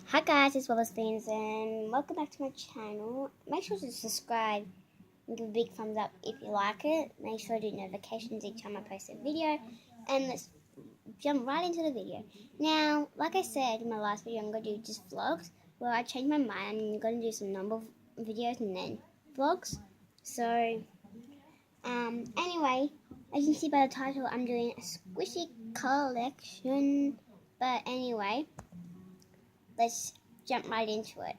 Hi guys, it's Philistines and welcome back to my channel. Make sure to subscribe and give a big thumbs up if you like it. Make sure to do notifications each time I post a video, and let's jump right into the video. Now, like I said in my last video, I'm going to do just vlogs. Well, I changed my mind. I'm going to do some number videos and then vlogs. So, anyway, as you can see by the title, I'm doing a squishy collection. But anyway, let's jump right into it.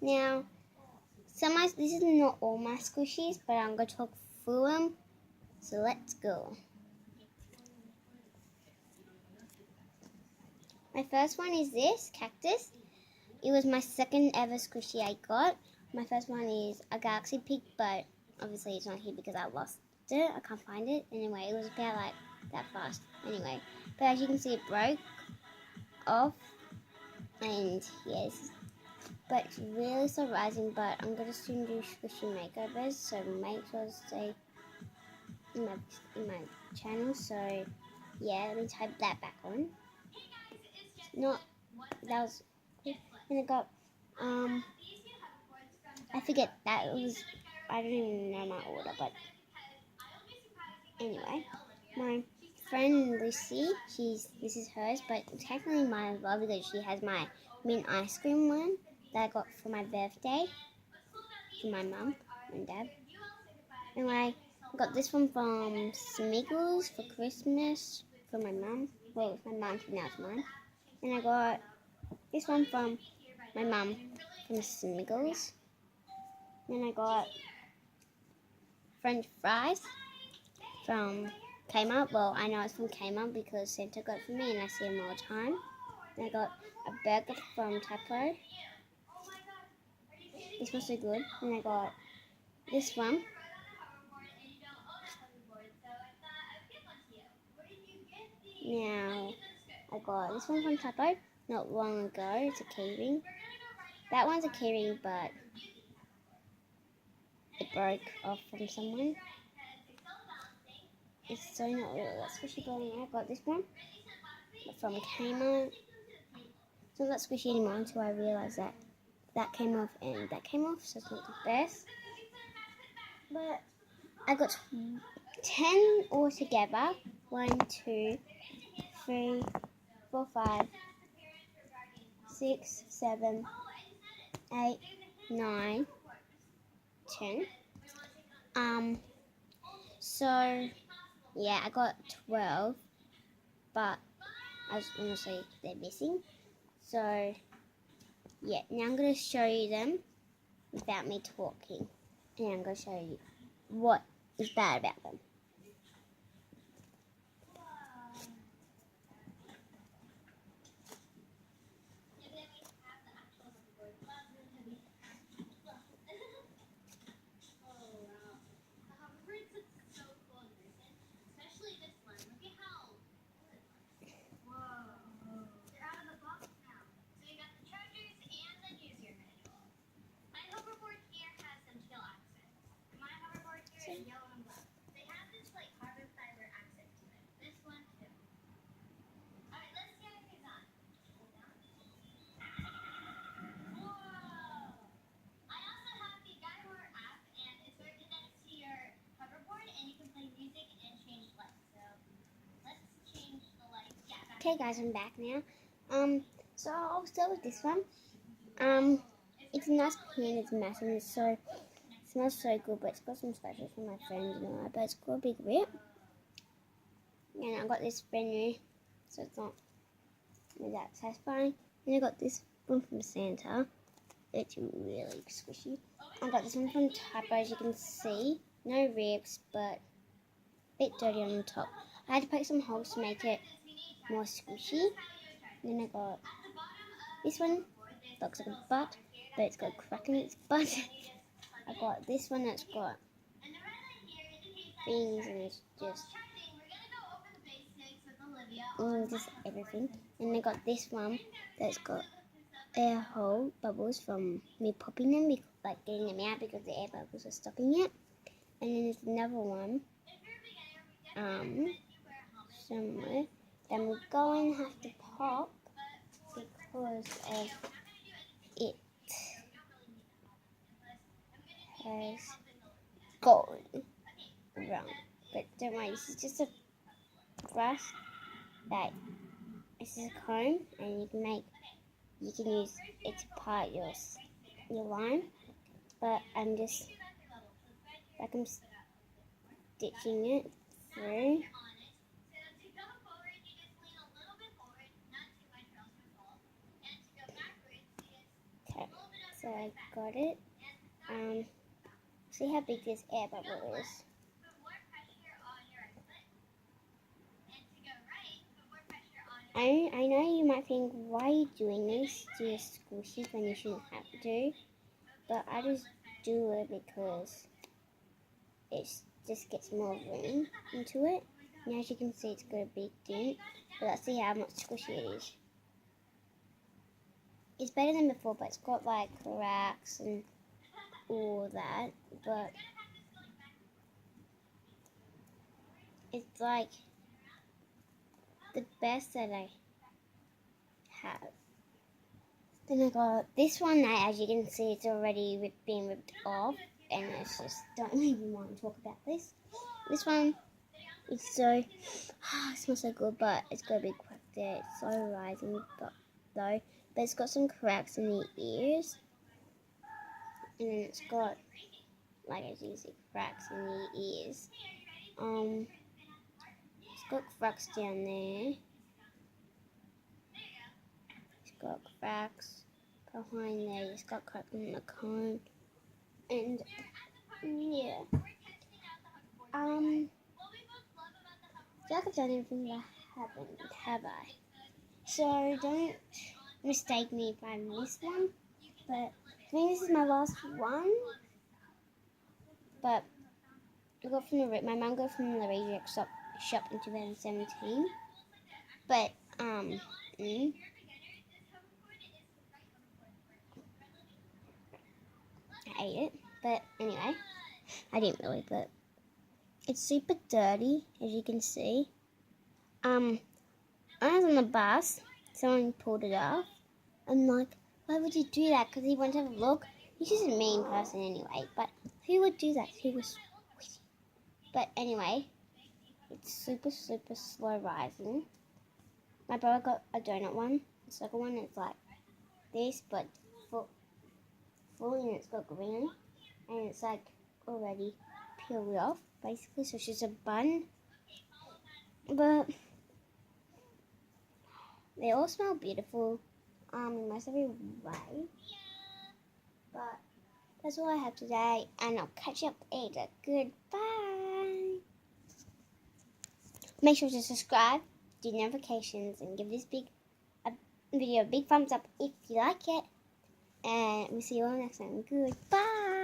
Now, this is not all my squishies, but I'm going to talk through them. So let's go. My first one is this cactus. It was my second ever squishy I got. My first one is a galaxy pig, but obviously it's not here because I lost it. I can't find it. Anyway, it was about like that fast. Anyway, but as you can see, it broke off. And yes, but it's really still rising. But I'm going to soon do squishy makeovers, so make sure to stay in my channel. So yeah, let me type that back on. Not that was and I got I forget that it was, I don't even know my order, but anyway, my friend Lucy, this is hers, but technically mine as well because she has my mint ice cream one that I got for my birthday from my mum and dad. Anyway, I got this one from Smiggles for Christmas for my mum. Well, it's my mum's, but now it's mine. And I got this one from my mum from Smiggles. Then I got French fries from Kmart. Well, I know it's from Kmart because Santa got it for me and I see them all the time. Then I got a burger from Taco. This was so good. Then I got this one. Now, I got this one from Taco not long ago. It's a keyring. That one's a keyring, but it broke off from someone. It's so not really that squishy, but I got this one from Kmart. It's not that squishy anymore until I realised that that came off and that came off, so it's not the best. But I got 10 altogether. 1, 2, 3, 4, 5, 6, 7, 8, 9, 10. So yeah, I got 12, but as honestly they're missing. So yeah, now I'm going to show you them without me talking, and I'm going to show you what is bad about them. Okay guys, I'm back now. So I'll start with this one. It's a nice pen, it's massive, and it smells so good, but it's got some scratches from my friends and all that, but it's got a big rip. And I got this brand new, so it's not that satisfying. And I got this one from Santa. It's really squishy. I got this one from Typo, as you can see. No ribs, but a bit dirty on the top. I had to poke some holes to make it more squishy. Then I got this one, looks like a butt, but it's got a crack in its butt. I got this one that's got things and it's just everything. And I got this one that's got air hole bubbles from me popping them, like getting them out because the air bubbles are stopping it. And then there's another one somewhere that we're going to have to pop because of it has gold wrong. But don't worry, this is just a brush that this is a comb, and you can use it to part your line. But I'm stitching it through. Okay, so I got it. See how big this air bubble is. I know you might think, why are you doing this to your squishies when you shouldn't have to? But I just do it because it just gets more room into it. And as you can see, it's got a big dent. But let's see how much squishy it is. It's better than before, but it's got like cracks and all that. But it's like the best that I have. Then I got this one that, as you can see, it's already being ripped off, and it's just, don't even want to talk about this. This one is so, it smells so good, but it's got a big crack there. It's so rising, but it's got some cracks in the ears, and then it's got, like as you can see, cracks in the ears. It's got cracks down there. It's got cracks behind there. It's got cracks in the comb, and yeah. Like I've done everything that I haven't, have I? So don't mistake me if I miss one. But I think this is my last one. But my mum got from the reject shop in 2017. But I ate it. But anyway, I didn't really. But it's super dirty, as you can see. I was on the bus. Someone pulled it off. I'm like, why would you do that? Because he wanted to have a look. He's just a mean person anyway. But who would do that? He was sweet. But anyway, it's super, super slow rising. My brother got a donut one. The second one is like this, but full, and it's got green. And it's like already peeled off, basically. So it's just a bun. But they all smell beautiful. In most every way. But that's all I have today, and I'll catch you up later. Goodbye. Make sure to subscribe, do notifications, and give this video a big thumbs up if you like it. And we'll see you all next time. Goodbye.